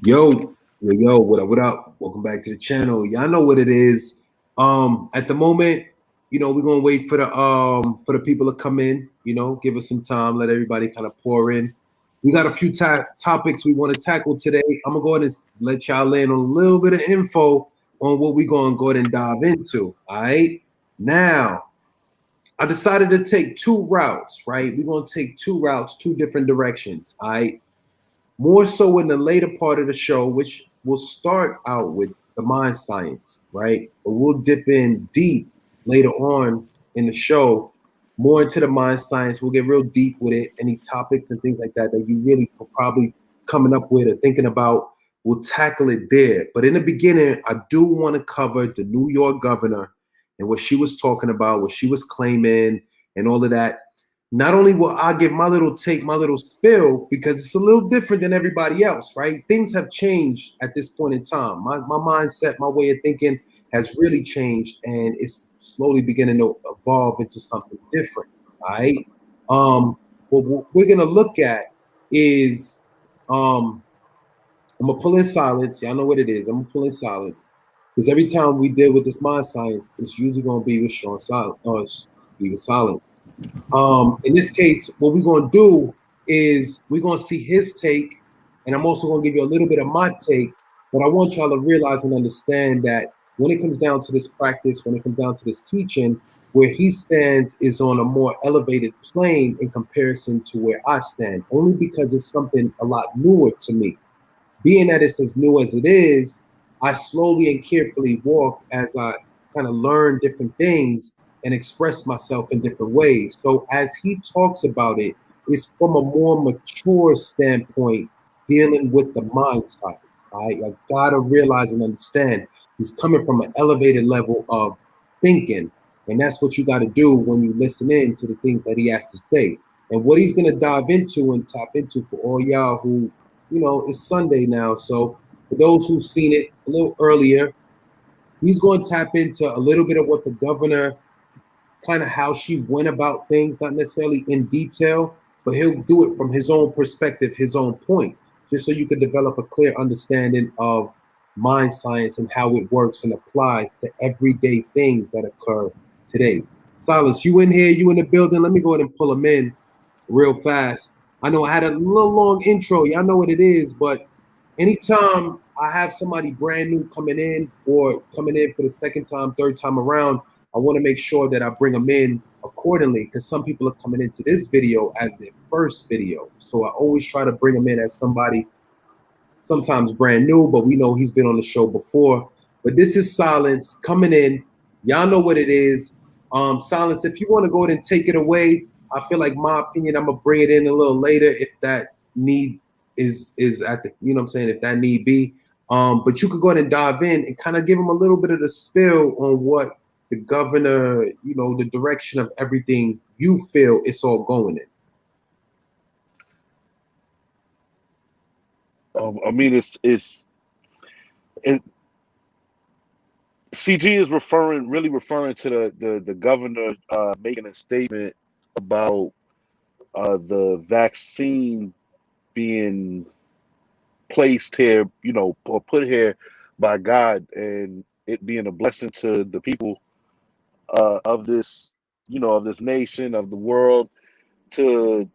Yo, what up? Welcome back to the channel. Y'all know what it is. At the moment, we're gonna wait for the people to come in, give us some time, let everybody kind of pour in. We got a few topics we want to tackle today. I'm gonna go ahead and let y'all in on a little bit of info on what we're gonna go ahead and dive into. All right. Now, I decided to take two routes, right? We're gonna take two routes, two different directions. All right. More so in the later part of the show, which will start out with the mind science, right? But we'll dip in deep later on in the show, more into the mind science. We'll get real deep with it. Any topics and things like that you really probably coming up with or thinking about, we'll tackle it there. But in the beginning, I do want to cover the New York governor and what she was talking about, what she was claiming, and all of that. Not only will I give my little take, my little spill, because it's a little different than everybody else, right? Things have changed at this point in time. My mindset, my way of thinking has really changed, and it's slowly beginning to evolve into something different, right? What we're gonna look at is, I'm gonna pull in silence. Y'all know what it is. I'm gonna pull in silence because every time we deal with this mind science, it's usually gonna be with Sean silence, be with silence. In this case, what we're gonna do is we're gonna see his take, and I'm also gonna give you a little bit of my take. But I want y'all to realize and understand that when it comes down to this practice, when it comes down to this teaching, where he stands is on a more elevated plane in comparison to where I stand, only because it's something a lot newer to me. Being that it's as new as it is, I slowly and carefully walk as I kind of learn different things and express myself in different ways. So as he talks about it, it's from a more mature standpoint, dealing with the mind side. I gotta realize and understand he's coming from an elevated level of thinking. And that's what you got to do when you listen in to the things that he has to say. And what he's going to dive into and tap into for all y'all who, it's Sunday now. So for those who've seen it a little earlier, he's going to tap into a little bit of what the governor, kind of how she went about things, not necessarily in detail, but he'll do it from his own perspective, his own point, just so you can develop a clear understanding of mind science and how it works and applies to everyday things that occur today. Silas, you in here, you in the building. Let me go ahead and pull them in real fast. I know I had a little long intro. Y'all know what it is, but anytime I have somebody brand new coming in or coming in for the second time, third time around, I want to make sure that I bring them in accordingly because some people are coming into this video as their first video. So I always try to bring them in as somebody sometimes brand new, but we know he's been on the show before. But this is Silence coming in. Y'all know what it is. Silence, if you want to go ahead and take it away, I feel like my opinion, I'm gonna bring it in a little later if that need is at the, you know what I'm saying, if that need be. But you could go ahead and dive in and kind of give him a little bit of the spill on what the governor, the direction of everything you feel it's all going in. I mean, it, CG is really referring to the governor making a statement about the vaccine being placed here, or put here by God, and it being a blessing to the people of this, of this nation, of the world, to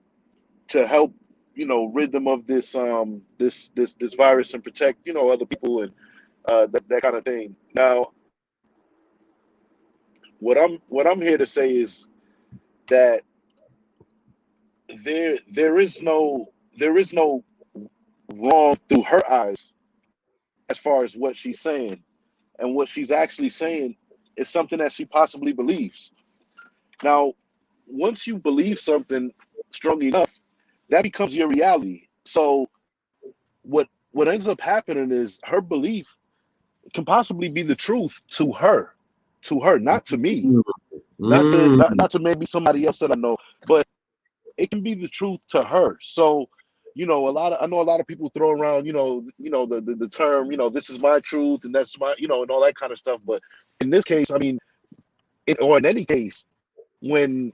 help, rid them of this virus and protect, other people and that kind of thing. Now, what I'm here to say is that there is no wrong through her eyes as far as what she's saying, and what she's actually saying is something that she possibly believes. Now, once you believe something strong enough, that becomes your reality. So what ends up happening is her belief can possibly be the truth to her, not to me, not to Mm. not to maybe somebody else that I know, but it can be the truth to her. So, I know a lot of people throw around, the term, this is my truth and that's my, and all that kind of stuff. But in this case, I mean, or in any case, when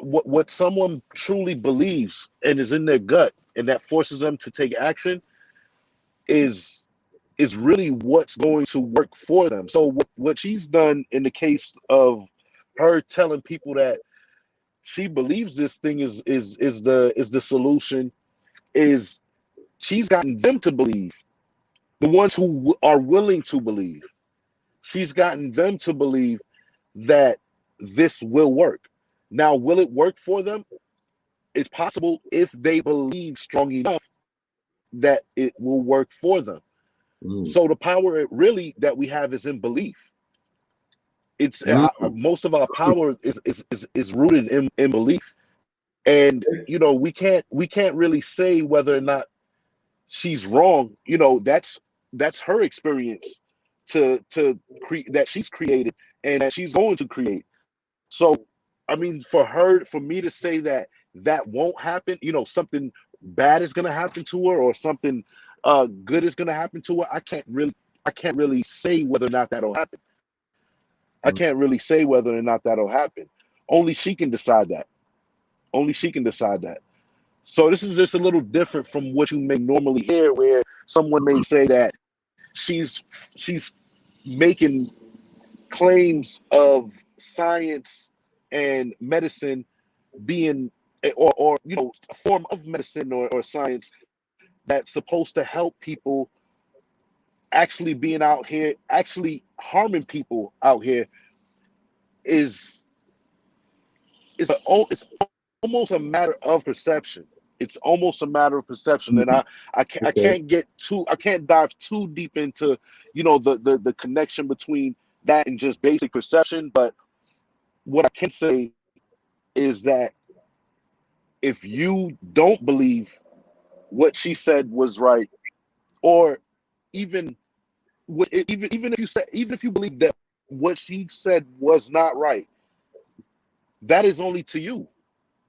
what someone truly believes and is in their gut, and that forces them to take action, is really what's going to work for them. So what she's done in the case of her telling people that she believes this thing is the solution, is she's gotten them to believe, the ones who are willing to believe. She's gotten them to believe that this will work. Now, will it work for them? It's possible if they believe strong enough that it will work for them. Mm. So the power really that we have is in belief. It's Mm. most of our power is rooted in belief. And we can't really say whether or not she's wrong. That's her experience to create, that she's created and that she's going to create. So I mean, for me to say that that won't happen, something bad is going to happen to her, or something good is going to happen to her, I can't really say whether or not that'll happen. I Mm. can't really say whether or not that'll happen. Only she can decide that. Only she can decide that. So this is just a little different from what you may normally hear, where someone may say that she's making claims of science and medicine being, or a form of medicine or science that's supposed to help people, actually being out here, actually harming people out here, is it's almost a matter of perception. It's almost a matter of perception, and Mm. I Okay. can't dive too deep into the connection between that and just basic perception. But what I can say is that if you don't believe what she said was right, or even even if you believe that what she said was not right, that is only to you.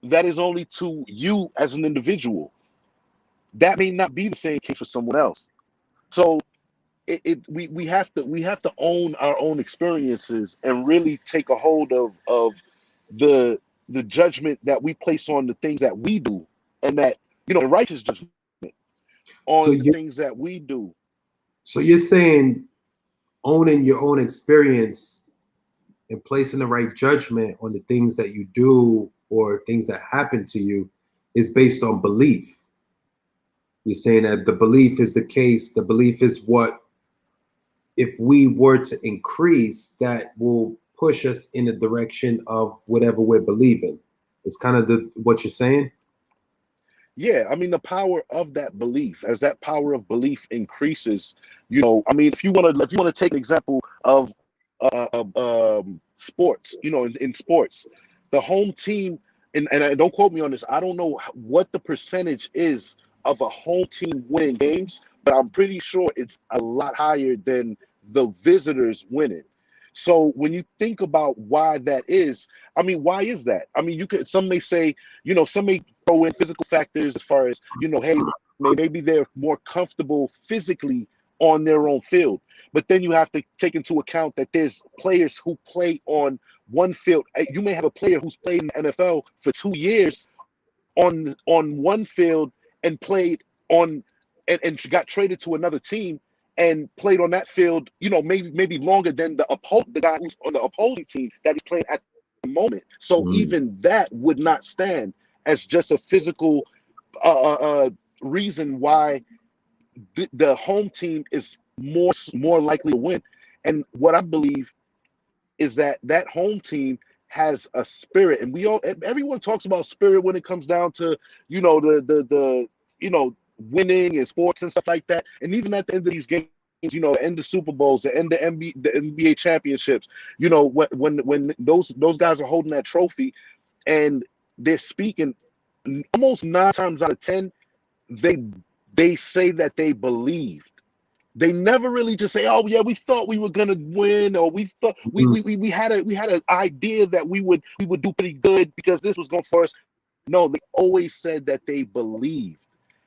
That is only to you as an individual. That may not be the same case for someone else. So we have to own our own experiences and really take a hold of the the judgment that we place on the things that we do, and that the righteous judgment So on the you things that we do. so you're saying owning your own experience and placing the right judgment on the things that you do or things that happen to you is based on belief. You're saying that the belief is the case. The belief is what, if we were to increase, that will push us in the direction of whatever we're believing. It's kind of what you're saying. Yeah, I mean, the power of that belief, as that power of belief increases, I mean, if you want to take an example of sports, in sports, the home team, and don't quote me on this, I don't know what the percentage is of a home team winning games, but I'm pretty sure it's a lot higher than the visitors winning. So when you think about why that is, I mean, why is that? I mean, some may say, some may throw in physical factors, as far as, hey, maybe they're more comfortable physically on their own field. But then you have to take into account that there's players who play on one field. You may have a player who's played in the NFL for 2 years on one field, and played on and got traded to another team and played on that field, maybe longer than the guy who's on the opposing team that he's playing at the moment. So Mm. even that would not stand as just a physical reason why the home team is more likely to win. And what I believe is that home team has a spirit, and everyone talks about spirit when it comes down to winning and sports and stuff like that. And even at the end of these games, end the Super Bowls, the end the NBA championships, when those guys are holding that trophy and they're speaking, almost 9 times out of 10, they they say that they believed. They never really just say, "Oh yeah, we thought we were gonna win," or "We thought Mm. we had an idea that we would do pretty good because this was going for us." No, they always said that they believed.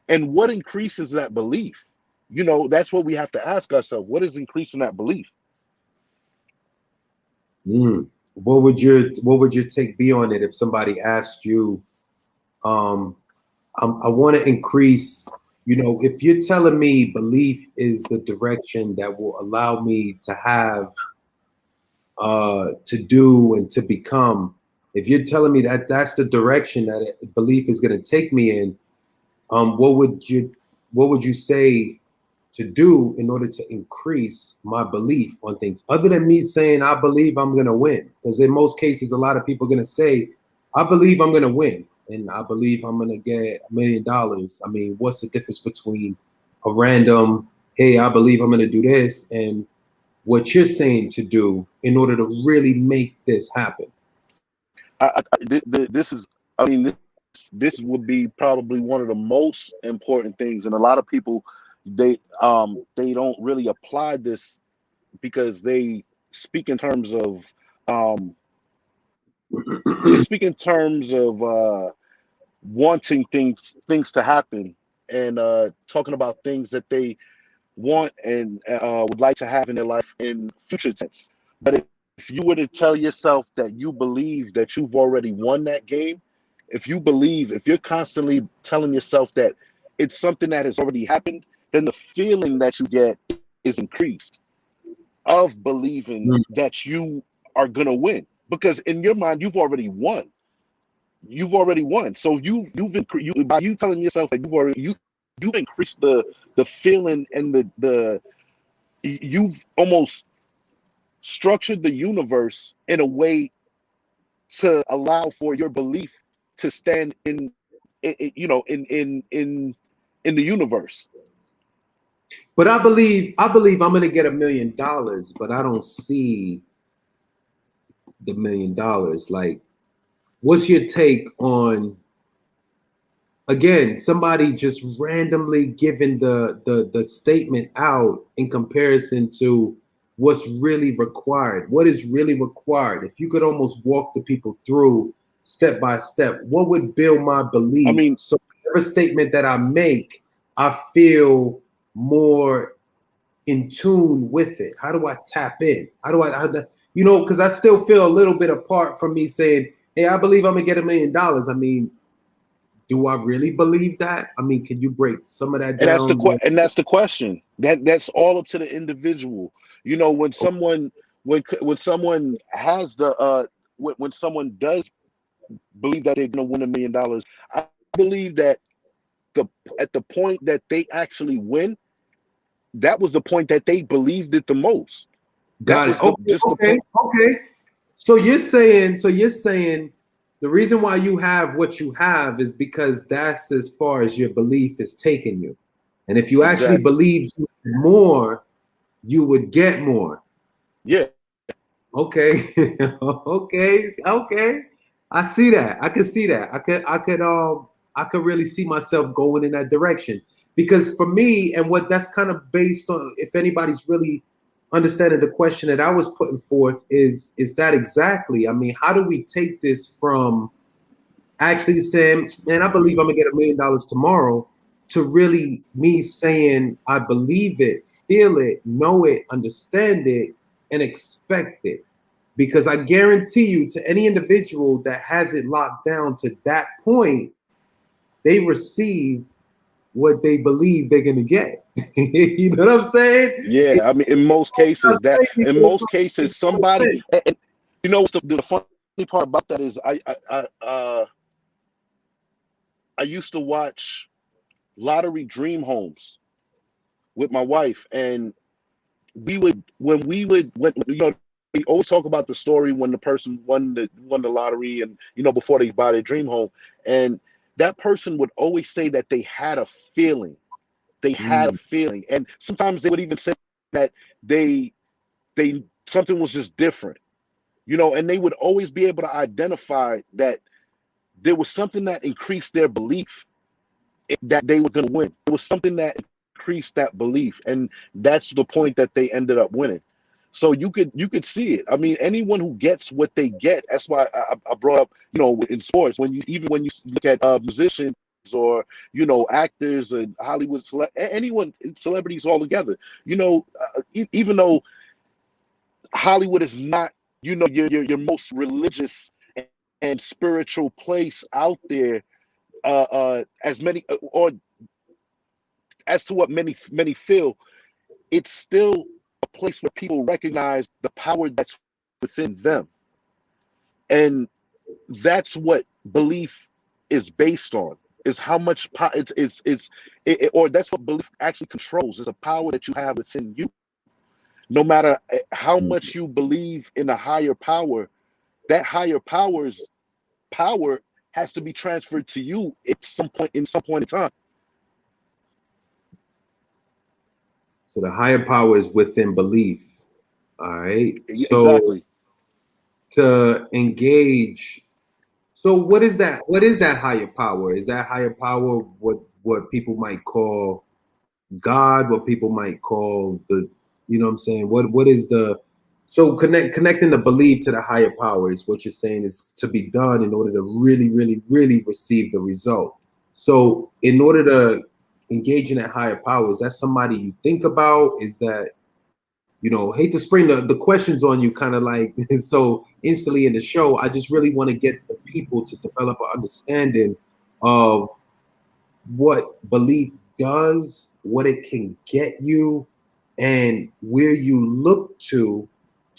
And what increases that belief? That's what we have to ask ourselves. What is increasing that belief? Mm. What would your take be on it if somebody asked you, I want to increase You know, if you're telling me belief is the direction that will allow me to have, to do and to become, if you're telling me that that's the direction that belief is going to take me in, what would you say to do in order to increase my belief on things other than me saying I believe I'm going to win? Because in most cases, a lot of people are going to say, I believe I'm going to win and I believe I'm going to get $1 million. I mean, what's the difference between a random, hey, I believe I'm going to do this, and what you're saying to do in order to really make this happen? This is, I mean, this would be probably one of the most important things, and a lot of people they don't really apply this because they speak in terms of um, they speak in terms of wanting things to happen and talking about things that they want and would like to have in their life in future tense. But if you were to tell yourself that you believe that you've already won that game, if you're constantly telling yourself that it's something that has already happened, then the feeling that you get is increased of believing that you are going to win, because in your mind you've already won. You've already won. So by you telling yourself that you've increased the feeling and the you've almost structured the universe in a way to allow for your belief to stand in the universe. But I believe I'm going to get $1 million, but I don't see the $1 million. Like, what's your take on, again, somebody just randomly giving the statement out in comparison to what's really required? What is really required? If you could almost walk the people through step by step, what would build my I belief? mean, So every statement that I make, I feel more in tune with it. How do I tap in? Because I still feel a little bit apart from me saying, hey, I believe I'm gonna get $1 million. I mean, do I really believe that? I mean, can you break some of that and that's the down? and that's the question. That's all up to the individual. You know, when someone has the when someone does believe that they're going to win $1 million, I believe that the at the point that they actually win, that was the point that they believed it the most. That Got it. was the Okay, just the okay, point. okay. So you're saying the reason why you have what you have is because that's as far as your belief is taking you. And if you actually Exactly. believed more, you would get more. Yeah. Okay. Okay. I see that. I could see that. I could really see myself going in that direction. Because for me, and what that's kind of based on, if anybody's really understanding the question that I was putting forth, is that exactly. I mean, how do we take this from actually saying, man, I believe I'm gonna get $1 million tomorrow, to really me saying I believe it, feel it, know it, understand it, and expect it? Because I guarantee you, to any individual that has it locked down to that point, they receive what they believe they're gonna get. You know what I'm saying? Yeah, I mean, in most cases, somebody, and you know, what's the funny part about that is I used to watch Lottery Dream Homes with my wife, and when you know, we always talk about the story when the person won the lottery, and you know, before they buy their dream home, and that person would always say that they had a feeling. They had a Mm, feeling, and sometimes they would even say that they something was just different, you know, and they would always be able to identify that there was something that increased their belief that they were going to win. There was something that increased that belief, and that's the point that they ended up winning. So you could see it. I mean, anyone who gets what they get. That's why I brought up, you know, in sports, when you look at musicians, or you know, actors and Hollywood anyone, celebrities all together. You know, even though Hollywood is not, you know, your most religious and spiritual place out there, as many or as to what many feel, it's still a place where people recognize the power that's within them, and that's what belief is based on. Is how much or that's what belief actually controls. Is a power that you have within you. No matter how much you believe in a higher power, that higher power's power has to be transferred to you at some point in time. So the higher power is within belief. All right. So Exactly. to engage, so what is that? What is that higher power? Is that higher power what people might call God, what people might call the, you know what I'm saying? What is the, so connecting the belief to the higher power is what you're saying is to be done in order to really, really, really receive the result. So in order to engage in that higher power, is that somebody you think about? Is that, you know, hate to spring the questions on you kind of like so instantly in the show. I just really want to get the people to develop an understanding of what belief does, what it can get you, and where you look to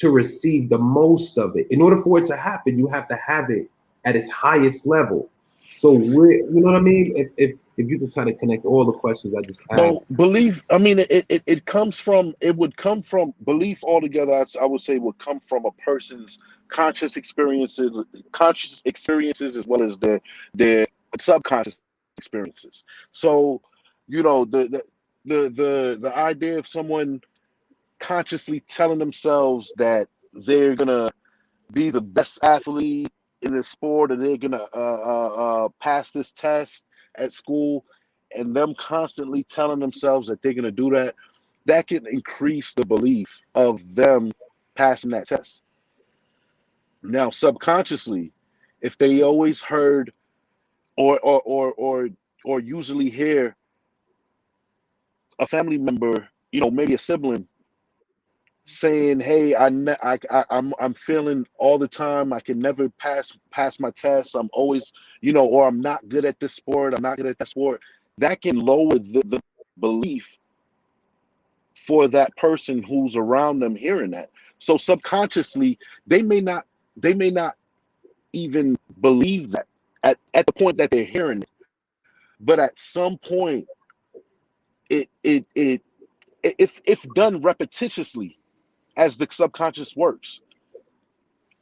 receive the most of it. In order for it to happen, you have to have it at its highest level. So where, you know what I mean? If you could kind of connect all the questions I just Well, asked. belief, I mean, it comes from, it would come from belief altogether. I would say would come from a person's conscious experiences, as well as their subconscious experiences. So, you know, the idea of someone consciously telling themselves that they're gonna be the best athlete in the sport, or they're gonna pass this test at school, and them constantly telling themselves that they're gonna do that, that can increase the belief of them passing that test. Now, subconsciously, if they always heard or usually hear a family member, you know, maybe a sibling saying, "Hey, I'm failing all the time. I can never pass my tests. I'm always, you know, or I'm not good at this sport. I'm not good at that sport." That can lower the belief for that person who's around them hearing that. So subconsciously, they may not they may not even believe that at the point that they're hearing it, but at some point, it if done repetitiously, as the subconscious works,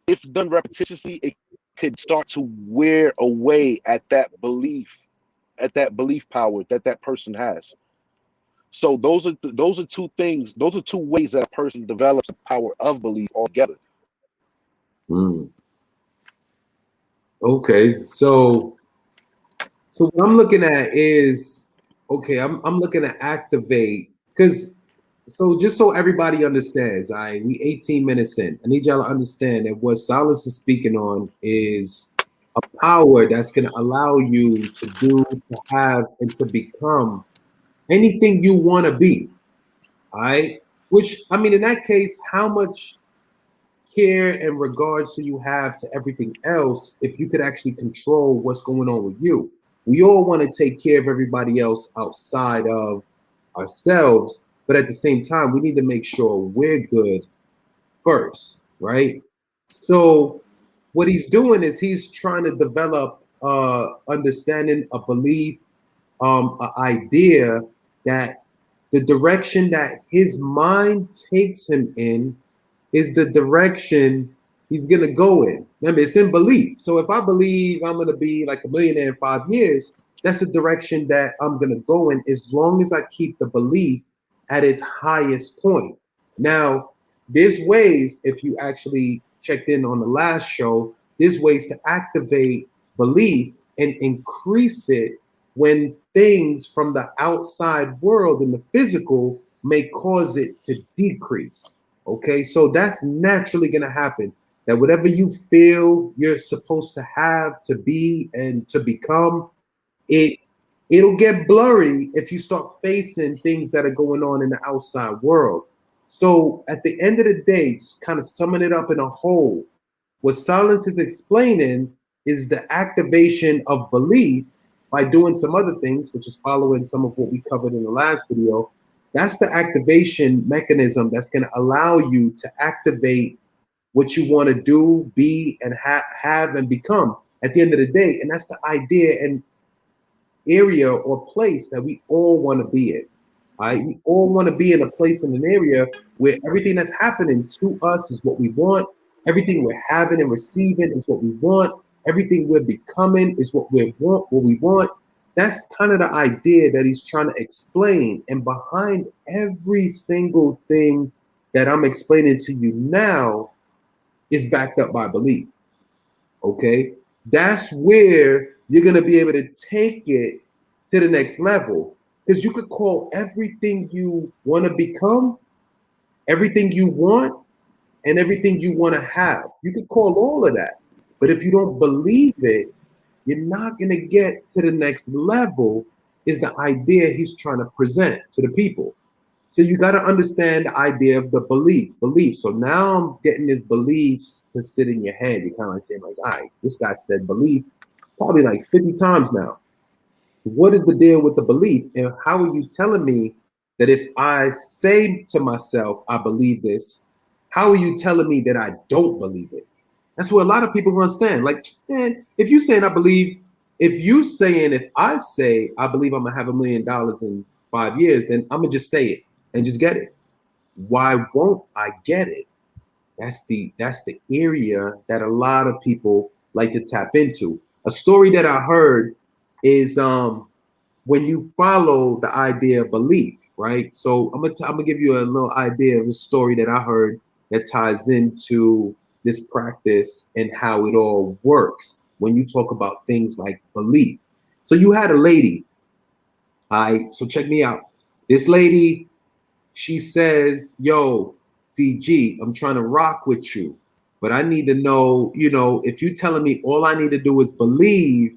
if done repetitiously, it could start to wear away at that belief power that that person has. So those are two things. Those are two ways that a person develops the power of belief altogether. Mm, okay, so what I'm looking at is, okay, I'm looking to activate, because so just so everybody understands, all right, we 18 minutes in. I need y'all to understand that what Silas is speaking on is a power that's gonna allow you to do, to have, and to become anything you want to be. All right. Which I mean, in that case, how much care and regards do you have to everything else if you could actually control what's going on with you? We all want to take care of everybody else outside of ourselves, but at the same time, we need to make sure we're good first, right? So what he's doing is he's trying to develop understanding, a belief, an idea that the direction that his mind takes him in is the direction he's gonna go in. Remember, it's in belief. So if I believe I'm gonna be like a millionaire in 5 years, that's the direction that I'm gonna go in, as long as I keep the belief at its highest point. Now, there's ways, if you actually checked in on the last show, there's ways to activate belief and increase it when things from the outside world in the physical may cause it to decrease. Okay, so that's naturally going to happen. That whatever you feel you're supposed to have, to be, and to become, it it'll get blurry if you start facing things that are going on in the outside world. So at the end of the day, kind of summing it up in a whole, what Silence is explaining is the activation of belief by doing some other things, which is following some of what we covered in the last video. That's the activation mechanism that's going to allow you to activate what you want to do, be, and have and become at the end of the day. And that's the idea and area or place that we all want to be in. All right, we all want to be in a place in an area where everything that's happening to us is what we want. Everything we're having and receiving is what we want. Everything we're becoming is what we want. What we want. That's kind of the idea that he's trying to explain. And behind every single thing that I'm explaining to you now is backed up by belief. Okay, that's where you're going to be able to take it to the next level, because you could call everything you want to become, everything you want, and everything you want to have. You could call all of that, but if you don't believe it, you're not going to get to the next level, is the idea he's trying to present to the people. So you got to understand the idea of the belief. So now I'm getting this beliefs to sit in your head. You're kind of like saying like, all right, this guy said belief probably like 50 times now. What is the deal with the belief? And how are you telling me that if I say to myself, I believe this, how are you telling me that I don't believe it? That's where a lot of people gonna stand. Like, man, if you saying I believe, if you saying if I say I believe I'm gonna have $1 million in 5 years, then I'm gonna just say it and just get it. Why won't I get it? That's the area that a lot of people like to tap into. A story that I heard is when you follow the idea of belief, right? So I'm gonna give you a little idea of the story that I heard that ties into this practice and how it all works when you talk about things like belief. So you had a lady, all right? So check me out. This lady, she says, yo, CG, I'm trying to rock with you, but I need to know, if you're telling me all I need to do is believe,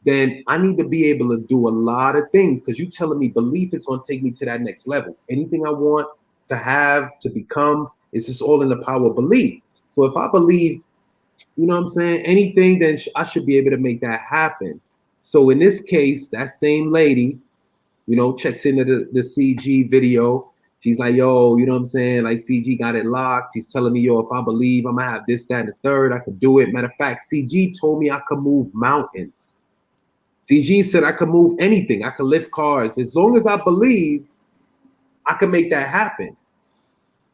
then I need to be able to do a lot of things, because you're telling me belief is going to take me to that next level. Anything I want to have, to become, it's just all in the power of belief. So if I believe, you know what I'm saying, anything, then I should be able to make that happen. So in this case, that same lady, checks into the CG video. She's like, yo, you know what I'm saying? Like, CG got it locked. He's telling me, yo, if I believe I'm gonna have this, that, and the third, I could do it. Matter of fact, CG told me I could move mountains. CG said I could move anything. I could lift cars. As long as I believe, I could make that happen.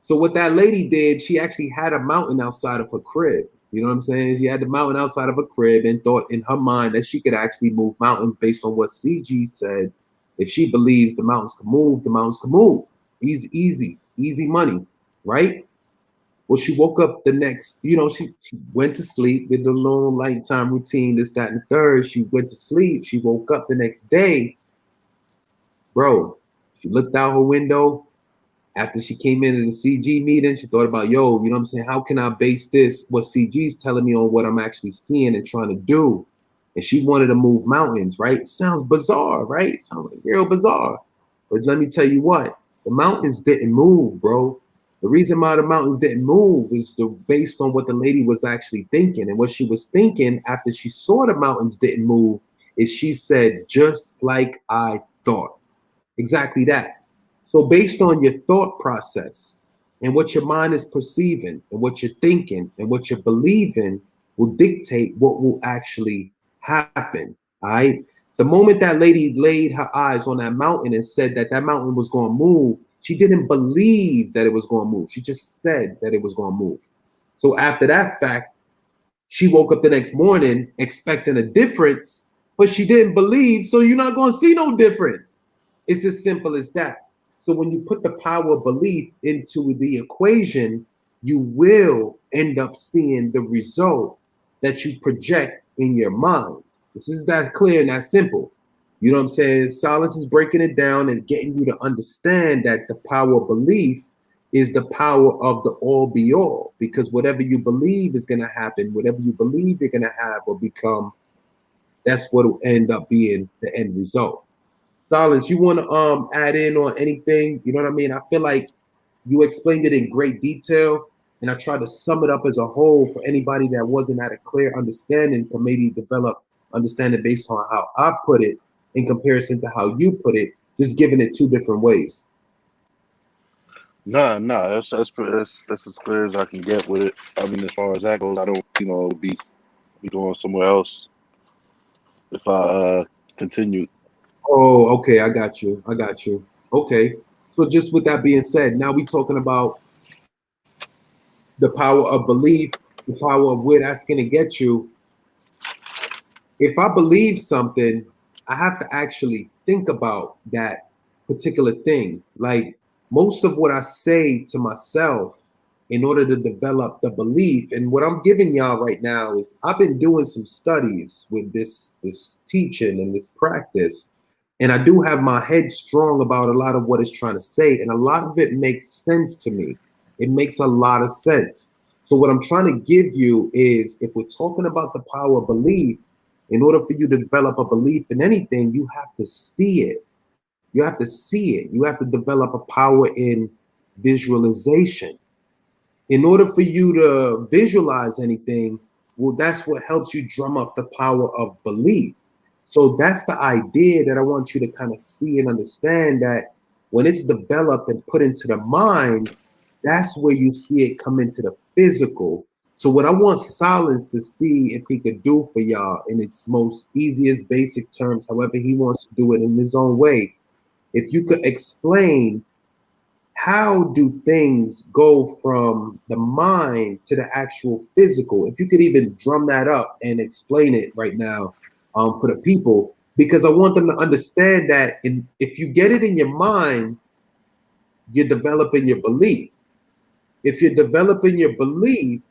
So what that lady did, she actually had a mountain outside of her crib. You know what I'm saying? She had the mountain outside of her crib and thought in her mind that she could actually move mountains based on what CG said. If she believes the mountains can move, the mountains can move. Easy money, right? Well, she woke up the next, she went to sleep, did the long nighttime routine, this, that, and the third. She went to sleep. She woke up the next day. Bro, she looked out her window. After she came into the CG meeting, she thought about, yo, you know what I'm saying? How can I base this, what CG's telling me, on what I'm actually seeing and trying to do? And she wanted to move mountains, right? It sounds bizarre, right? It sounds like real bizarre. But let me tell you what, the mountains didn't move, bro. The reason why the mountains didn't move is based on what the lady was actually thinking. And what she was thinking after she saw the mountains didn't move is she said, just like I thought. Exactly that. So based on your thought process and what your mind is perceiving and what you're thinking and what you're believing will dictate what will actually happen. All right. The moment that lady laid her eyes on that mountain and said that that mountain was going to move, she didn't believe that it was going to move. She just said that it was going to move. So after that fact, she woke up the next morning expecting a difference, but she didn't believe. So you're not going to see no difference. It's as simple as that. So when you put the power of belief into the equation, you will end up seeing the result that you project in your mind. This is that clear and that simple. You know what I'm saying? Silas is breaking it down and getting you to understand that the power of belief is the power of the all be all, because whatever you believe is going to happen, whatever you believe you're going to have or become, that's what will end up being the end result. Silas, you want to add in on anything? You know what I mean? I feel like you explained it in great detail, and I tried to sum it up as a whole for anybody that wasn't at a clear understanding to maybe develop understand it based on how I put it in comparison to how you put it, just giving it two different ways. Nah, that's as clear as I can get with it. I mean, as far as that goes, I don't, be going somewhere else if I continue. Oh, okay, I got you. I got you. Okay. So just with that being said, now we talking about the power of belief, the power of where that's gonna get you. If I believe something, I have to actually think about that particular thing. Like most of what I say to myself in order to develop the belief, and what I'm giving y'all right now is I've been doing some studies with this teaching and this practice, and I do have my head strong about a lot of what it's trying to say, and a lot of it makes sense to me. It makes a lot of sense. So what I'm trying to give you is, if we're talking about the power of belief, in order for you to develop a belief in anything, you have to see it. You have to see it. You have to develop a power in visualization. In order for you to visualize anything, well, that's what helps you drum up the power of belief. So that's the idea that I want you to kind of see and understand, that when it's developed and put into the mind, that's where you see it come into the physical. So what I want Silence to see if he could do for y'all in its most easiest basic terms, however he wants to do it in his own way, if you could explain how do things go from the mind to the actual physical, if you could even drum that up and explain it right now, for the people, because I want them to understand that if you get it in your mind, you're developing your belief. If you're developing your belief,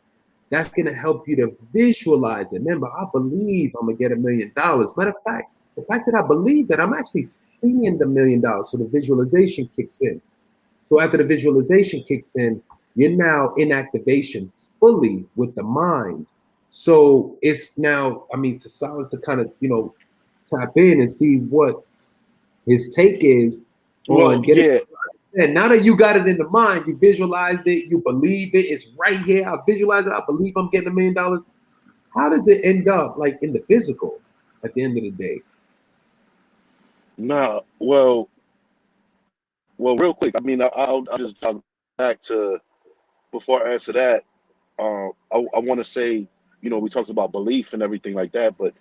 that's going to help you to visualize it. Remember, I believe I'm going to get $1 million. Matter of fact, the fact that I believe that, I'm actually seeing the $1 million. So the visualization kicks in. So after the visualization kicks in, you're now in activation fully with the mind. So it's now, I mean, to Silence to kind of, tap in and see what his take is Well, on getting. yeah, And now that you got it in the mind, you visualized it, you believe it, it's right here. I visualize it, I believe I'm getting $1 million. How does it end up like in the physical at the end of the day? nah. Well, real quick. I mean, I'll just talk back to before I answer that. I want to say, we talked about belief and everything like that, but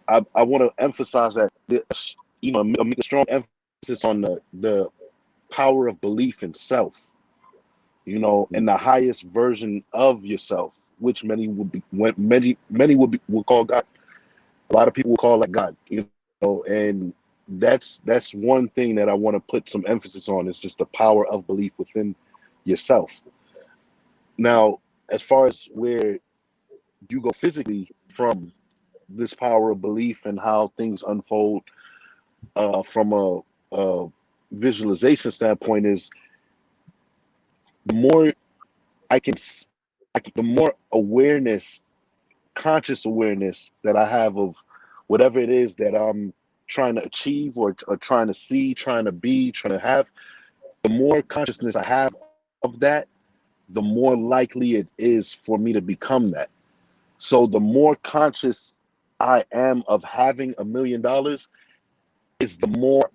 I want to emphasize that, make a strong emphasis on the power of belief in self. And the highest version of yourself, which many would call God. A lot of people would call that God. And that's one thing that I want to put some emphasis on, is just the power of belief within yourself. Now, as far as where you go physically from this power of belief and how things unfold, from a visualization standpoint, is the more I can, the more awareness, conscious awareness that I have of whatever it is that I'm trying to achieve, or trying to see, trying to be, trying to have, the more consciousness I have of that, the more likely it is for me to become that. So the more conscious I am of having $1 million, is the more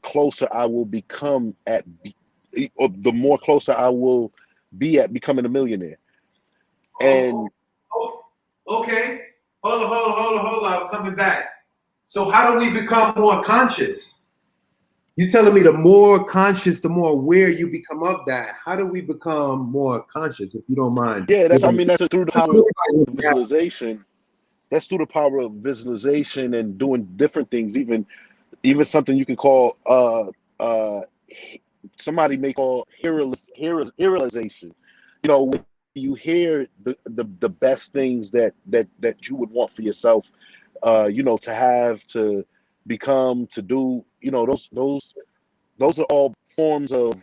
closer I will become or the more closer I will be at becoming a millionaire. Oh, And oh, okay. Hold on. I'm coming back. So how do we become more conscious? You telling me the more conscious, the more aware you become of that. How do we become more conscious, if you don't mind yeah, giving? that's through the Just power so of everybody has. visualization. That's through the power of visualization and doing different things, even something you can call uh somebody may call heroization. When you hear the best things that you would want for yourself, to have, to become, to do, those are all forms of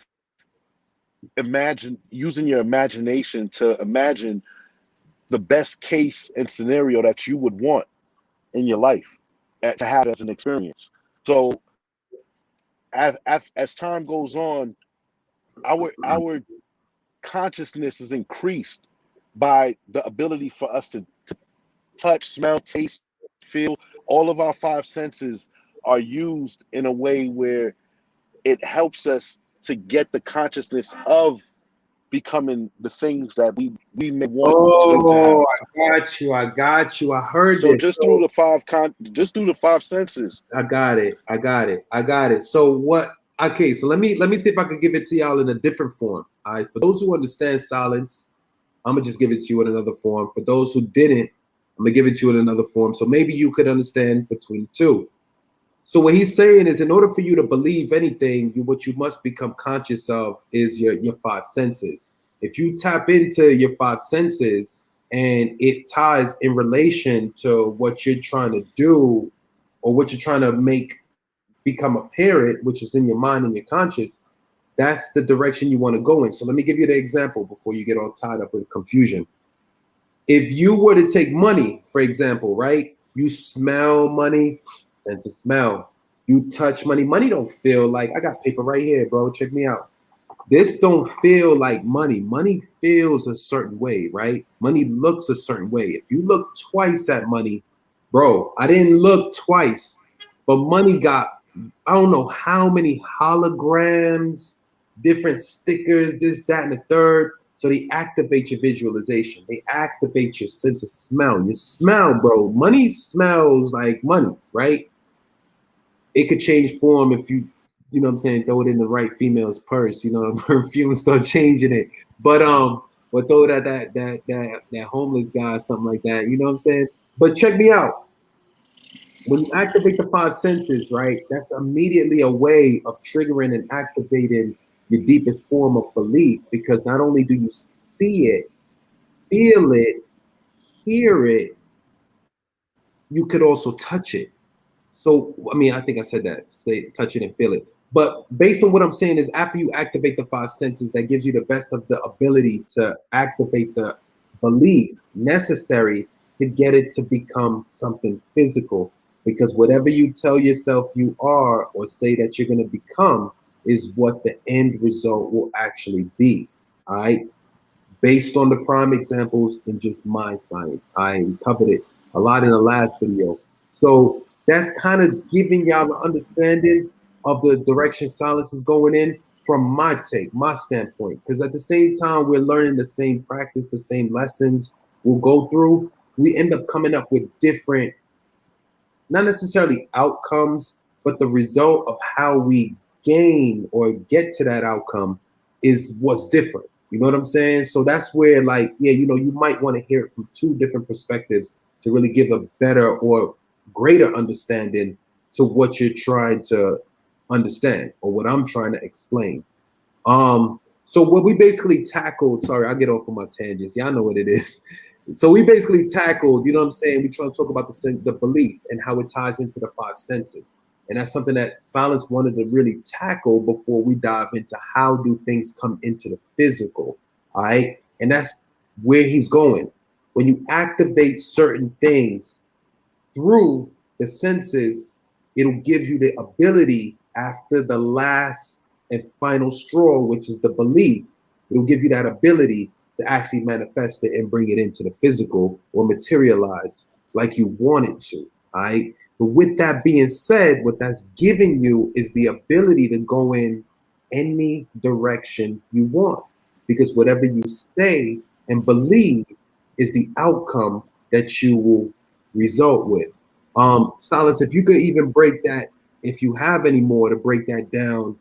using your imagination to imagine the best case and scenario that you would want in your life, to have as an experience. So as time goes on, our consciousness is increased by the ability for us to touch, smell, taste, feel. All of our five senses are used in a way where it helps us to get the consciousness of becoming the things that we may want to Oh, have. I got you. I got you. I heard So this. just through So the five senses. I got it. I got it. I got it. So what? Okay. So let me see if I could give it to y'all in a different form. All right. For those who understand silence, I'm gonna just give it to you in another form. For those who didn't, I'm gonna give it to you in another form. So maybe you could understand between the two. So what he's saying is, in order for you to believe anything, what you must become conscious of is your five senses. If you tap into your five senses and it ties in relation to what you're trying to do or what you're trying to make become apparent, which is in your mind and your conscious, that's the direction you want to go in. So let me give you the example before you get all tied up with confusion. If you were to take money, for example, right? You smell money, sense of smell. You touch money. Money don't feel like, I got paper right here, bro. Check me out. This don't feel like money. Money feels a certain way, right? Money looks a certain way. If you look twice at money, bro, I didn't look twice, but money got, I don't know how many holograms, different stickers, this, that, and the third. So they activate your visualization. They activate your sense of smell. Your smell, bro. Money smells like money, right? It could change form if you know what I'm saying, throw it in the right female's purse, perfume start changing it. But throw it at that homeless guy or something like that, you know what I'm saying? But check me out. When you activate the five senses, right, that's immediately a way of triggering and activating your deepest form of belief, because not only do you see it, feel it, hear it, you could also touch it. So, I mean, I think I said that, say, touch it and feel it. But based on what I'm saying is, after you activate the five senses, that gives you the best of the ability to activate the belief necessary to get it to become something physical. Because whatever you tell yourself you are or say that you're going to become is what the end result will actually be. All right. Based on the prime examples in just mind science. I covered it a lot in the last video. So that's kind of giving y'all the understanding of the direction silence is going in from my take, my standpoint. Because at the same time, we're learning the same practice, the same lessons we'll go through. We end up coming up with different, not necessarily outcomes, but the result of how we gain or get to that outcome is what's different. You know what I'm saying? So that's where, like, yeah, you might want to hear it from two different perspectives to really give a better or greater understanding to what you're trying to understand or what I'm trying to explain. So what we basically tackled, sorry, I'll get off on my tangents. Y'all know what it is. So we basically tackled, you know what I'm saying? We try to talk about the belief and how it ties into the five senses. And that's something that Silence wanted to really tackle before we dive into how do things come into the physical. All right. And that's where he's going. When you activate certain things through the senses, it'll give you the ability after the last and final straw, which is the belief. It'll give you that ability to actually manifest it and bring it into the physical or materialize like you want it to. All right. But with that being said, what that's giving you is the ability to go in any direction you want, because whatever you say and believe is the outcome that you will result with. Silas, if you could even break that, if you have any more to break that down,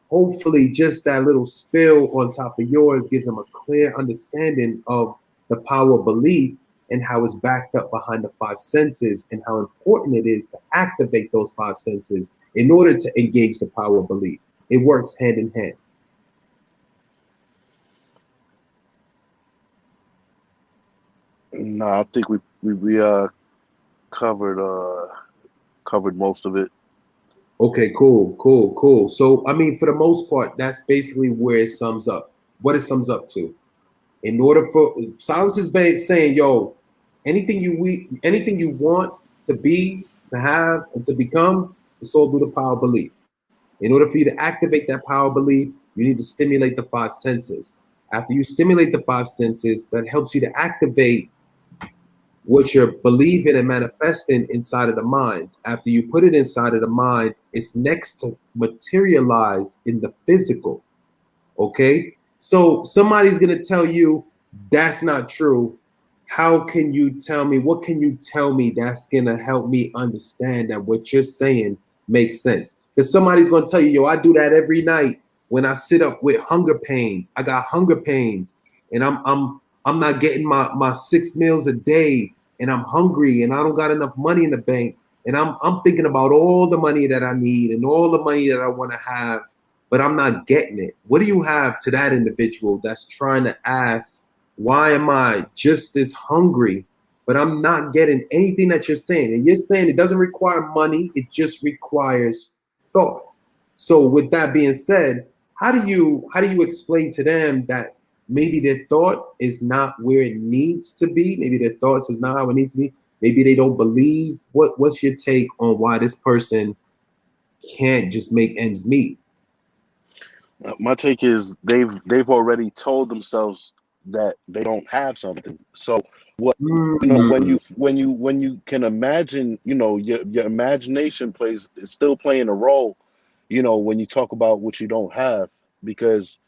hopefully just that little spill on top of yours gives them a clear understanding of the power of belief and how it's backed up behind the five senses and how important it is to activate those five senses in order to engage the power of belief. It works hand in hand. No, I think we covered covered most of it. Okay, cool. So, I mean, for the most part, that's basically where it sums up. What it sums up to. In order for Silence is saying, yo, anything you want to be, to have, and to become, it's all through the power of belief. In order for you to activate that power of belief, you need to stimulate the five senses. After you stimulate the five senses, that helps you to activate what you're believing and manifesting inside of the mind. After you put it inside of the mind, it's next to materialize in the physical. Okay? So somebody's going to tell you that's not true. How can you tell me? What can you tell me that's going to help me understand that what you're saying makes sense? Because somebody's going to tell you, yo, I do that every night when I sit up with hunger pains. I got hunger pains and I'm not getting my 6 meals a day and I'm hungry and I don't got enough money in the bank and I'm thinking about all the money that I need and all the money that I want to have, but I'm not getting it. What do you have to that individual that's trying to ask, why am I just as hungry, but I'm not getting anything that you're saying? And you're saying it doesn't require money, it just requires thought. So with that being said, how do you explain to them that maybe their thought is not where it needs to be? Maybe their thoughts is not how it needs to be. Maybe they don't believe. What's your take on why this person can't just make ends meet? My take is they've already told themselves that they don't have something. So what, Mm, when you can imagine, your imagination plays is still playing a role, when you talk about what you don't have, because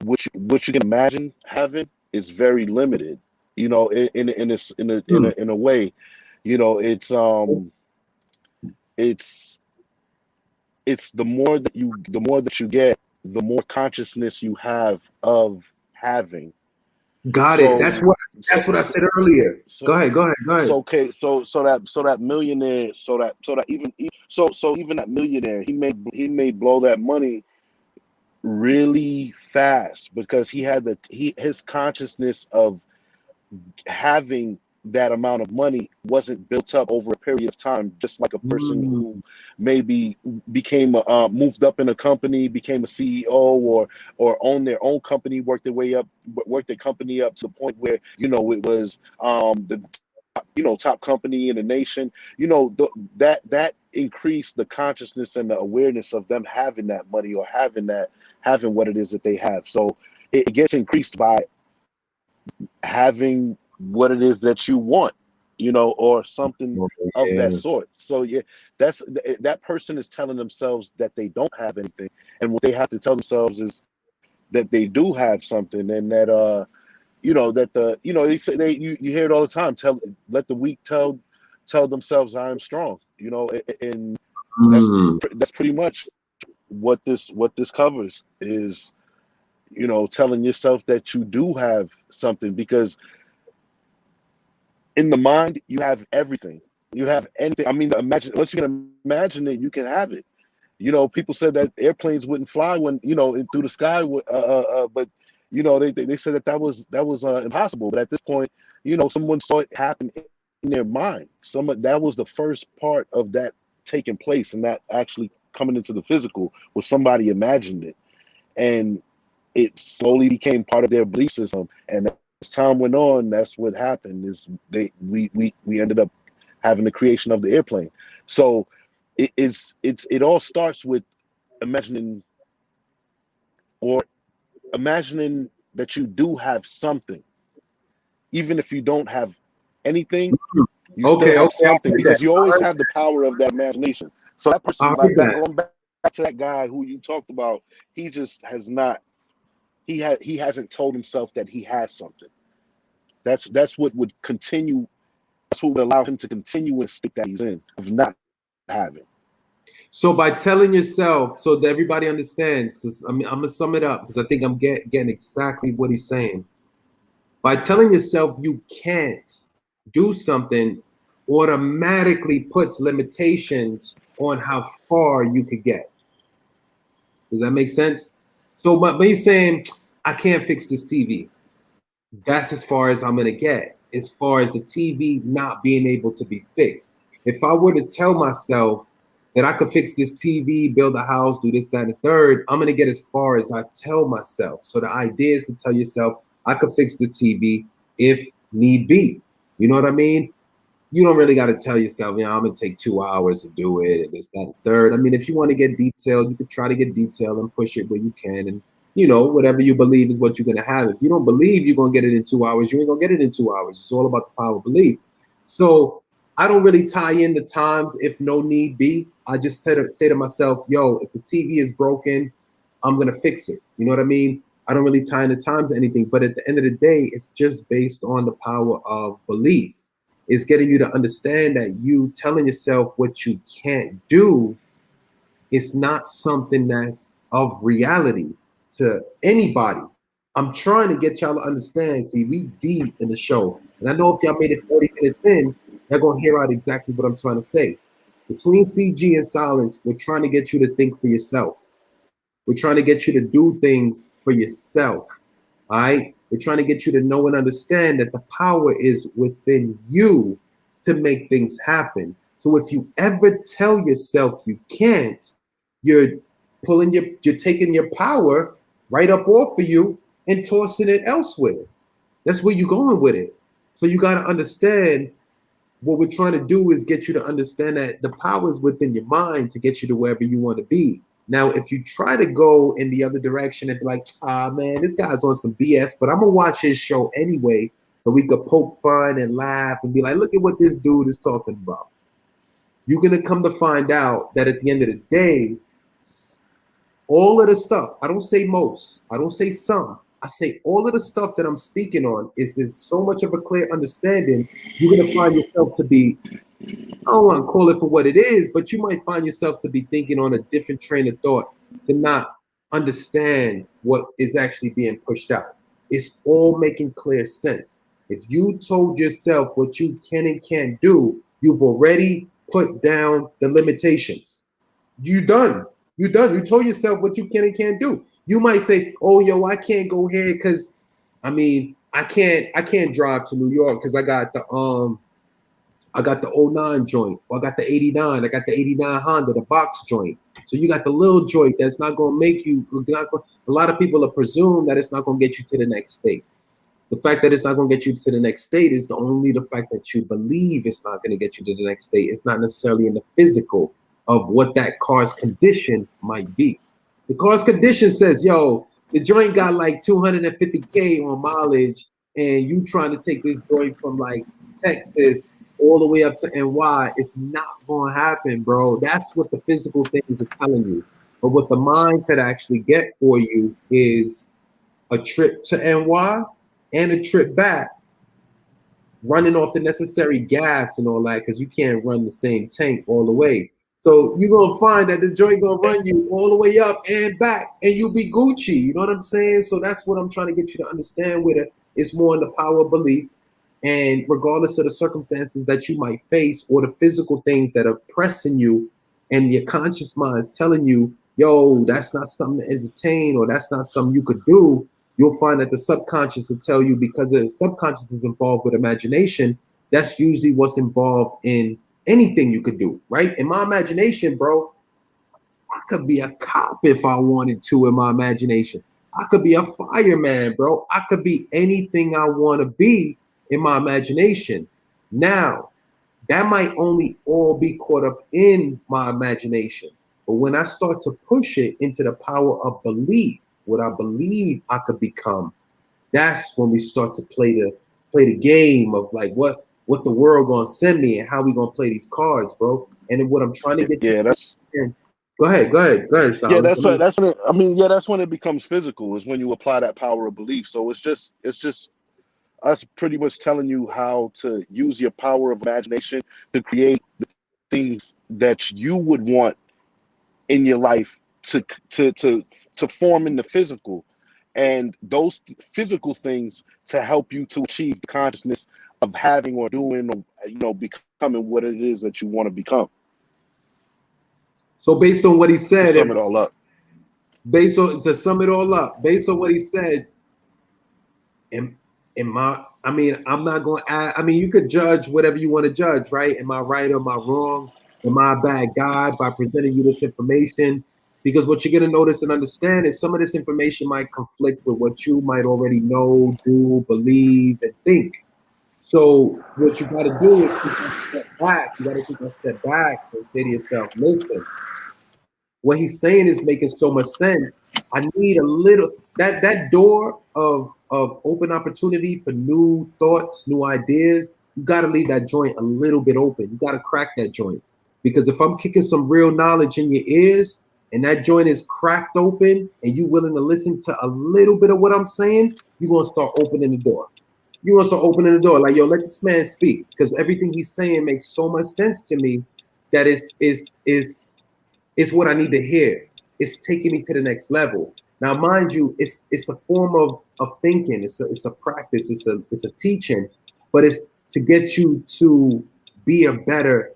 what you can imagine having is very limited, mm. in a way, it's it's the more that you get, the more consciousness you have of having. Got it. So That's so what I so said earlier. Go so, ahead. Go ahead. Go so ahead. okay, so that millionaire, so even that millionaire, he may blow that money really fast because his consciousness of having that amount of money wasn't built up over a period of time, just like a person Mm, who maybe became moved up in a company, became a CEO, or owned their own company, worked their company up to the point where it was the top company in the nation. That increased the consciousness and the awareness of them having that money, or having what it is that they have. So it gets increased by having what it is that you want, or something oh, of that yeah. sort. So yeah, that person is telling themselves that they don't have anything, and what they have to tell themselves is that they do have something, and that that they say, you hear it all the time. Let the weak tell themselves I am strong. And that's Mm. that's pretty much what this covers is, telling yourself that you do have something, because in the mind you have everything, you have anything. I mean, imagine, once you can imagine it, you can have it. People said that airplanes wouldn't fly when through the sky, but they said that was impossible. But at this point, someone saw it happen in their mind. That was the first part of that taking place, and that actually coming into the physical was somebody imagined it, and it slowly became part of their belief system. And as time went on, that's what happened. Is we ended up having the creation of the airplane. So it all starts with imagining, or imagining that you do have something, even if you don't have anything. You still Okay. have Okay. I something, heard that. because you I always heard have the power of that imagination. So that I person, like heard that, that. going back to that guy who you talked about, he just has not. He hasn't told himself that he has something. That's what would continue. That's what would allow him to continue in the state that he's in of not having. So by telling yourself, so that everybody understands, I'm gonna sum it up because I think I'm getting exactly what he's saying. By telling yourself you can't do something, automatically puts limitations on how far you could get. Does that make sense? So by me saying I can't fix this TV, that's as far as I'm gonna get, as far as the TV not being able to be fixed. If I were to tell myself that I could fix this TV, build a house, do this, that, and the third, I'm gonna get as far as I tell myself. So the idea is to tell yourself, I could fix the TV if need be. You know what I mean? You don't really got to tell yourself, I'm gonna take 2 hours to do it and this, that, and third. I mean, if you want to get detailed, you could try to get detailed and push it where you can, and whatever you believe is what you're gonna have. If you don't believe you're gonna get it in 2 hours, you ain't gonna get it in 2 hours. It's all about the power of belief. So I don't really tie in the times if no need be. I just say to myself, yo, if the TV is broken, I'm gonna fix it. You know what I mean? I don't really tie in the times or anything, but at the end of the day, it's just based on the power of belief. It's getting you to understand that you telling yourself what you can't do is not something that's of reality to anybody. I'm trying to get y'all to understand. See, we deep in the show. And I know if y'all made it 40 minutes in, you're going to hear out exactly what I'm trying to say. Between CG and silence, we're trying to get you to think for yourself. We're trying to get you to do things for yourself. All right. We're trying to get you to know and understand that the power is within you to make things happen. So if you ever tell yourself you can't, you're you're taking your power right up off of you and tossing it elsewhere. That's where you're going with it. So you got to understand what we're trying to do is get you to understand that the power is within your mind to get you to wherever you want to be. Now, if you try to go in the other direction and be like, ah, man, this guy's on some BS, but I'm going to watch his show anyway so we could poke fun and laugh and be like, look at what this dude is talking about. You're going to come to find out that at the end of the day, all of the stuff, I don't say most, I don't say some, I say all of the stuff that I'm speaking on is in so much of a clear understanding, you're going to find yourself to be, I don't want to call it for what it is, but you might find yourself to be thinking on a different train of thought, to not understand what is actually being pushed out. It's all making clear sense. If you told yourself what you can and can't do, you've already put down the limitations. You done. You done. You told yourself what you can and can't do. You might say, "Oh, yo, I can't go here because, I mean, I can't drive to New York because I got the '09 joint, or I got the '89, I got the '89 Honda, the box joint. So you got the little joint that's not gonna make you. A lot of people are presumed that it's not gonna get you to the next state. The fact that it's not going to get you to the next state is only the fact that you believe it's not going to get you to the next state. It's not necessarily in the physical of what that car's condition might be. The car's condition says, yo, the joint got like 250K on mileage, and you trying to take this joint from like Texas all the way up to NY. It's not going to happen, bro. That's what the physical things are telling you. But what the mind could actually get for you is a trip to NY and a trip back, running off the necessary gas and all that, because you can't run the same tank all the way. So you're gonna find that the joint gonna run you all the way up and back, and you'll be Gucci. You know what I'm saying? So that's what I'm trying to get you to understand with it. It's more in the power of belief. And regardless of the circumstances that you might face or the physical things that are pressing you, and your conscious mind is telling you, yo, that's not something to entertain, or that's not something you could do, you'll find that the subconscious will tell you, because the subconscious is involved with imagination. That's usually what's involved in anything you could do, right? In my imagination, bro, I could be a cop if I wanted to in my imagination. I could be a fireman, bro. I could be anything I want to be in my imagination. Now, that might only all be caught up in my imagination. But when I start to push it into the power of belief, what I believe I could become, that's when we start to play the game of like what the world gonna send me and how we gonna play these cards, bro. And then what I'm trying to get Yeah, you. that's Go ahead, yeah, Silence. that's when I mean, yeah, that's when it becomes physical, is when you apply that power of belief. So it's just us pretty much telling you how to use your power of imagination to create the things that you would want in your life to form in the physical, and those physical things to help you to achieve the consciousness of having or doing, or becoming what it is that you want to become. So based on what he To said, sum it all up. based on to sum it all up, based on what he said, in my, I mean, I'm not going to add, I mean, you could judge whatever you want to judge, right? Am I right or am I wrong? Am I a bad guy by presenting you this information? Because what you're going to notice and understand is some of this information might conflict with what you might already know, do, believe, and think. So what you got to do is take that step back. You got to take that step back and say to yourself, listen, what he's saying is making so much sense. I need a little that door of open opportunity for new thoughts, new ideas. you got to leave that joint a little bit open. You got to crack that joint. Because if I'm kicking some real knowledge in your ears and that joint is cracked open and you willing to listen to a little bit of what I'm saying, you're going to start opening the door. You're going to start opening the door. Like, yo, let this man speak. Because everything he's saying makes so much sense to me that it's what I need to hear. It's taking me to the next level. Now, mind you, it's a form of thinking. It's a practice. It's a teaching, but it's to get you to be a better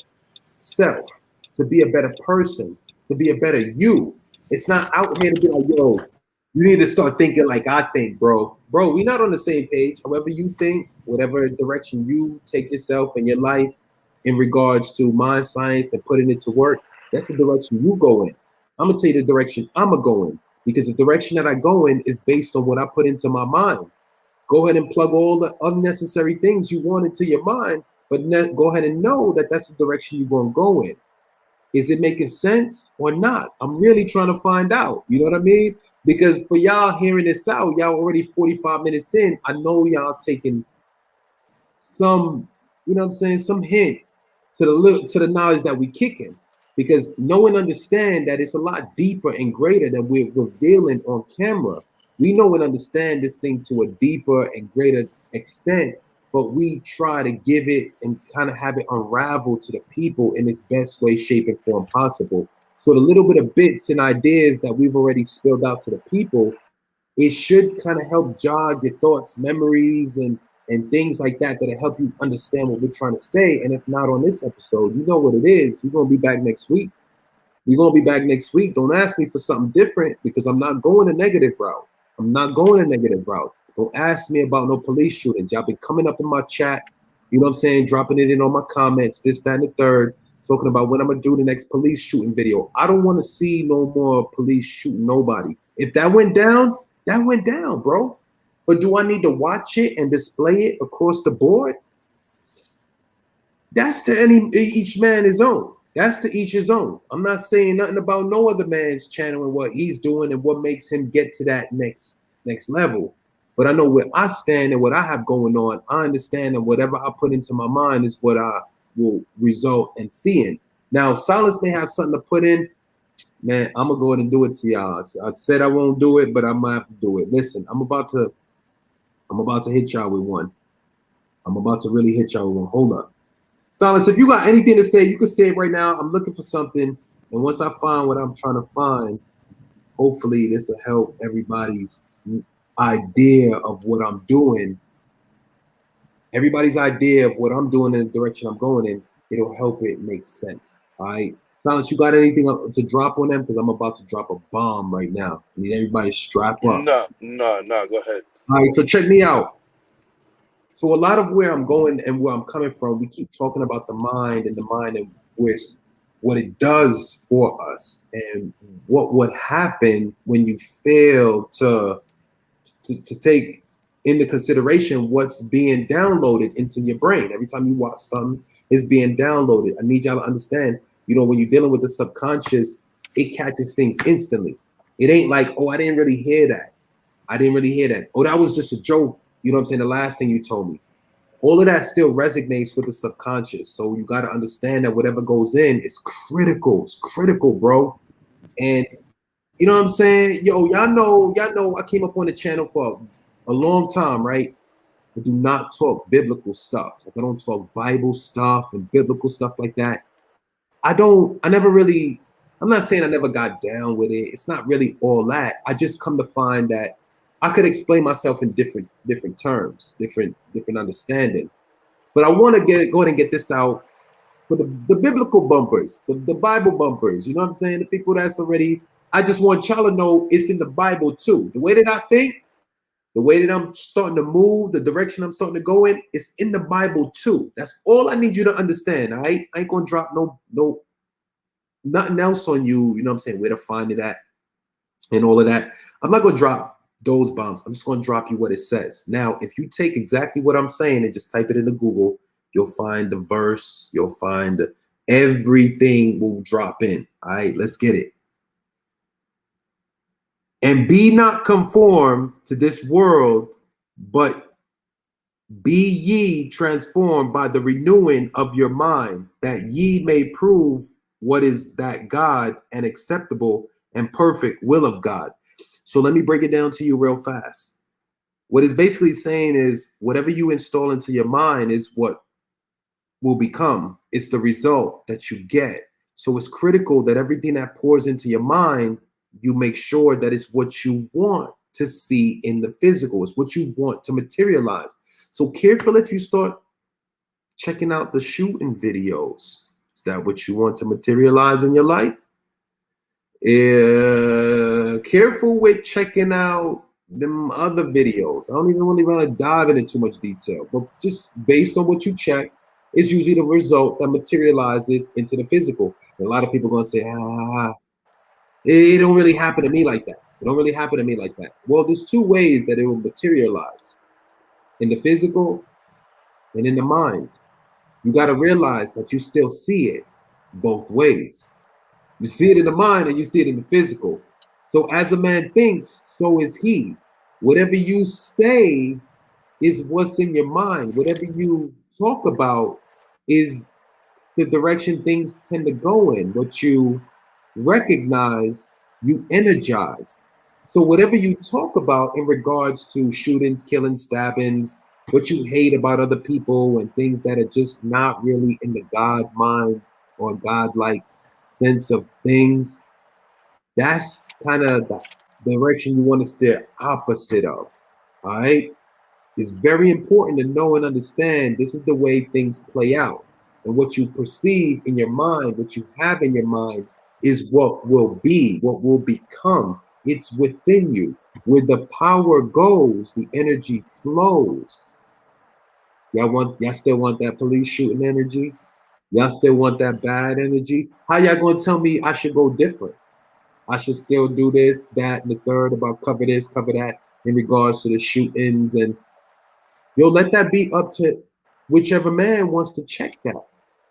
self, to be a better person, to be a better you. It's not out here to be like, yo, you need to start thinking like I think, bro. Bro, we're not on the same page. However you think, whatever direction you take yourself and your life in regards to mind science and putting it to work, that's the direction you go in. I'm gonna tell you the direction I'm gonna go in because the direction that I go in is based on what I put into my mind. Go ahead and plug all the unnecessary things you want into your mind, but go ahead and know that that's the direction you're gonna go in. Is it making sense or not? I'm really trying to find out. You know what I mean? Because for y'all hearing this out, y'all already 45 minutes in. I know y'all taking some, you know what I'm saying, some hint to the knowledge that we kicking. Because know and understand that it's a lot deeper and greater than we're revealing on camera. We know and understand this thing to a deeper and greater extent, but we try to give it and kind of have it unravel to the people in its best way, shape, and form possible. So the little bit of bits and ideas that we've already spilled out to the people, it should kind of help jog your thoughts, memories, and things like that that'll help you understand what we're trying to say. And if not on this episode, you know what it is. We're gonna be back next week. We're gonna be back next week. Don't ask me for something different because I'm not going a negative route. I'm not going a negative route. Don't ask me about no police shootings. Y'all been coming up in my chat, you know what I'm saying, dropping it in on my comments, this, that, and the third, talking about when I'm gonna do the next police shooting video. I don't want to see no more police shooting nobody. If that went down, bro. But do I need to watch it and display it across the board? That's to each man his own. That's to each his own. I'm not saying nothing about no other man's channel and what he's doing and what makes him get to that next level. But I know where I stand and what I have going on. I understand that whatever I put into my mind is what I will result in seeing. Now, Silence may have something to put in. Man, I'm gonna go ahead and do it to y'all. I said I won't do it, but I'm gonna have to do it. Listen, I'm about to hit y'all with one. I'm about to really hit y'all with one. Hold up. Silence, if you got anything to say, you can say it right now. I'm looking for something. And once I find what I'm trying to find, hopefully this will help everybody's idea of what I'm doing. Everybody's idea of what I'm doing in the direction I'm going in, it'll help it make sense. All right. Silence, you got anything to drop on them? Because I'm about to drop a bomb right now. I need everybody to strap up. No, go ahead. All right, so check me out. So a lot of where I'm going and where I'm coming from, we keep talking about the mind and where what it does for us and what would happen when you fail to take into consideration what's being downloaded into your brain. Every time you watch something, it's being downloaded. I need y'all to understand, you know, when you're dealing with the subconscious, it catches things instantly. It ain't like, oh, I didn't really hear that. I didn't really hear that. Oh, that was just a joke. You know what I'm saying? The last thing you told me. All of that still resonates with the subconscious. So you got to understand that whatever goes in is critical. It's critical, bro. And you know what I'm saying? Yo, y'all know I came up on the channel for a long time, right? I do not talk biblical stuff. Like I don't talk Bible stuff and biblical stuff like that. I'm not saying I never got down with it. It's not really all that. I just come to find that I could explain myself in different terms, different understanding. But I want to go ahead and get this out for the biblical bumpers, the Bible bumpers. You know what I'm saying? The people that's already, I just want y'all to know it's in the Bible too. The way that I think, the way that I'm starting to move, the direction I'm starting to go in, it's in the Bible too. That's all I need you to understand. All right? I ain't gonna drop nothing else on you. You know what I'm saying? Where to find it at and all of that. I'm not gonna drop those bombs. I'm just gonna drop you what it says. Now, if you take exactly what I'm saying and just type it into Google, you'll find the verse, you'll find everything will drop in. All right, let's get it. And be not conformed to this world, but Be ye transformed by the renewing of your mind, that ye may prove what is that God and acceptable and perfect will of God. So let me break it down to you real fast. What it's basically saying is whatever you install into your mind is what will become. It's the result that you get. So it's critical that everything that pours into your mind, you make sure that it's what you want to see in the physical. It's what you want to materialize. So careful if you start checking out the shooting videos. Is that what you want to materialize in your life? Careful with checking out them other videos. I don't even really want to dive into too much detail, but just based on what you check, is usually the result that materializes into the physical. And a lot of people are gonna say, it don't really happen to me like that. It don't really happen to me like that. Well, there's two ways that it will materialize: in the physical and in the mind. You got to realize that you still see it both ways. You see it in the mind and you see it in the physical. So as a man thinks, so is he. Whatever you say is what's in your mind. Whatever you talk about is the direction things tend to go in. What you recognize, you energize. So whatever you talk about in regards to shootings, killings, stabbings, what you hate about other people and things that are just not really in the God mind or God-like sense of things, that's kind of the direction you want to steer opposite of. All right. It's very important to know and understand this is the way things play out. And what you perceive in your mind, what you have in your mind, is what will be, what will become. It's within you. Where the power goes, the energy flows. Y'all still want that police shooting energy? Y'all still want that bad energy? How y'all gonna tell me I should go different? I should still do this, that, and the third about cover this, cover that in regards to the shootings. And let that be up to whichever man wants to check that.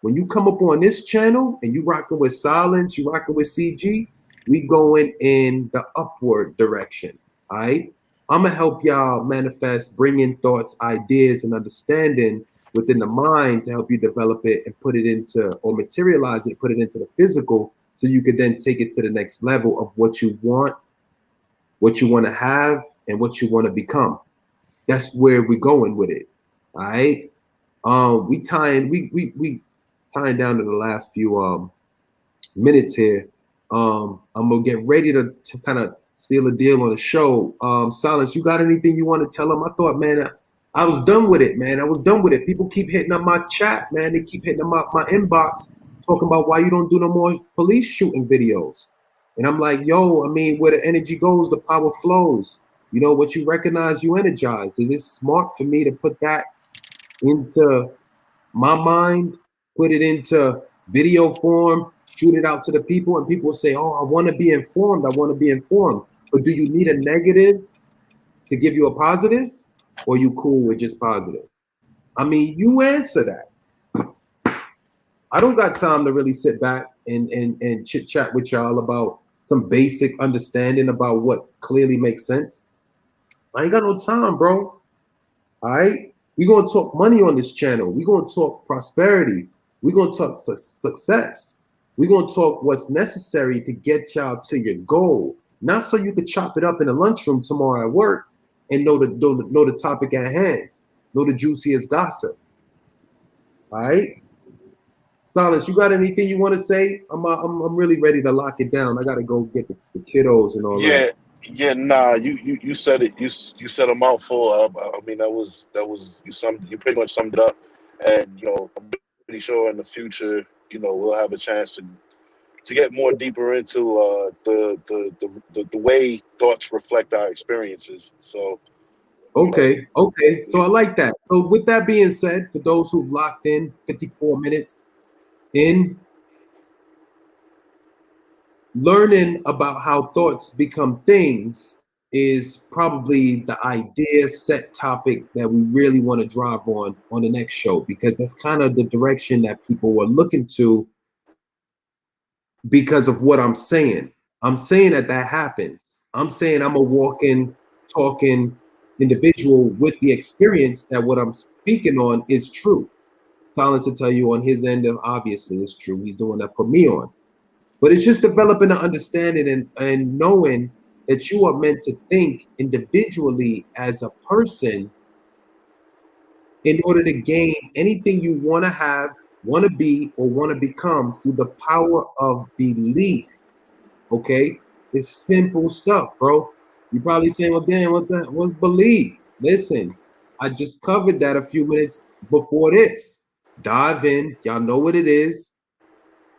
When you come up on this channel and you rocking with Silence, you rocking with CG, we going in the upward direction. All right. I'm gonna help y'all manifest, bring in thoughts, ideas, and understanding within the mind to help you develop it and put it into or materialize it, put it into the physical, so you could then take it to the next level of what you want to have, and what you want to become. That's where we're going with it. All right. We tying down to the last few minutes here. I'm gonna get ready to kind of seal a deal on the show. Silence, you got anything you want to tell them? I thought, man, I was done with it, man. I was done with it. People keep hitting up my chat, man. They keep hitting up my inbox, talking about why you don't do no more police shooting videos. And I'm like, yo, I mean, where the energy goes, the power flows. What you recognize, you energize. Is it smart for me to put that into my mind, put it into video form, shoot it out to the people, and people say, oh, I want to be informed. I want to be informed. But do you need a negative to give you a positive, or you cool with just positives? I mean, you answer that. I don't got time to really sit back and chit chat with y'all about some basic understanding about what clearly makes sense. I ain't got no time, bro. All right. We're going to talk money on this channel. We're going to talk prosperity. We're going to talk success. We're going to talk what's necessary to get y'all to your goal. Not so you could chop it up in the lunchroom tomorrow at work and know the topic at hand, know the juiciest gossip. All right. Silas, you got anything you want to say? I'm really ready to lock it down. I got to go get the kiddos and all that. Yeah, yeah, nah. You said it. You said a mouthful. I mean, you pretty much summed it up. And I'm pretty sure in the future, we'll have a chance to get more deeper into the way thoughts reflect our experiences. So you know, Okay. So we, I like that. So with that being said, for those who've locked in 54 minutes in, learning about how thoughts become things is probably the idea set topic that we really want to drive on the next show, because that's kind of the direction that people were looking to because of what I'm saying. I'm saying that happens. I'm saying I'm a walking, talking, individual with the experience that what I'm speaking on is true. Silence will tell you on his end, of obviously it's true. He's the one that put me on. But it's just developing an understanding and knowing that you are meant to think individually as a person in order to gain anything you want to have, want to be, or want to become through the power of belief. Okay? It's simple stuff, bro. You're probably saying, well, damn, what's belief? Listen, I just covered that a few minutes before this. Dive in. Y'all know what it is.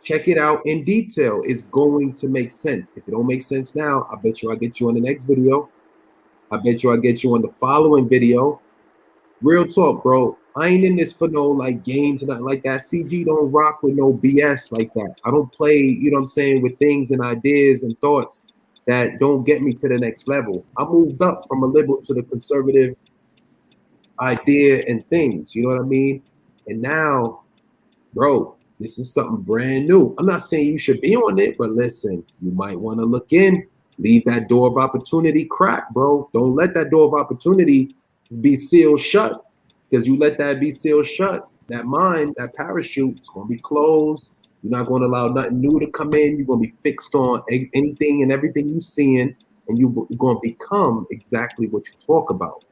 Check it out in detail. It's going to make sense. If it don't make sense now, I bet you I'll get you on the next video. I bet you I'll get you on the following video. Real talk, bro. I ain't in this for no like games and nothing like that. CG don't rock with no BS like that. I don't play, you know what I'm saying, with things and ideas and thoughts that don't get me to the next level. I moved up from a liberal to the conservative idea and things, you know what I mean? And now, bro, this is something brand new. I'm not saying you should be on it, but listen, you might want to look in. Leave that door of opportunity crack, bro. Don't let that door of opportunity be sealed shut, because you let that be sealed shut, that mind, that parachute, it's going to be closed. You're not going to allow nothing new to come in. You're going to be fixed on anything and everything you're seeing, and you're going to become exactly what you talk about.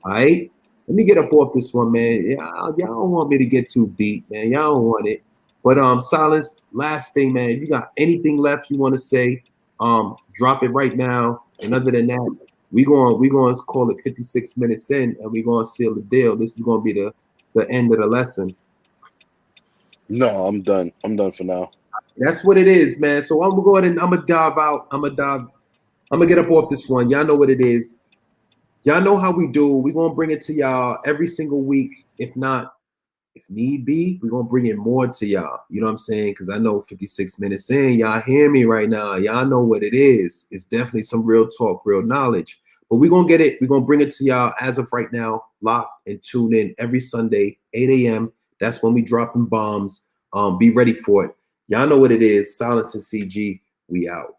All right? Let me get up off this one, man. Y'all don't want me to get too deep, man. Y'all don't want it. But Silence, last thing, man. If you got anything left you want to say, drop it right now. And other than that, we going to call it 56 minutes in, and we're going to seal the deal. This is going to be the end of the lesson. No, I'm done. I'm done for now. That's what it is, man. So I'm gonna go ahead and I'm gonna dive out. I'm gonna get up off this one. Y'all know what it is. Y'all know how we do. We're gonna bring it to y'all every single week. If not, if need be, we're gonna bring it more to y'all. You know what I'm saying? Because I know 56 minutes in, y'all hear me right now. Y'all know what it is. It's definitely some real talk, real knowledge. But we're gonna get it. We're gonna bring it to y'all as of right now. Lock and tune in every Sunday, 8 a.m. That's when we dropping bombs. Be ready for it. Y'all know what it is. Silence and CG. We out.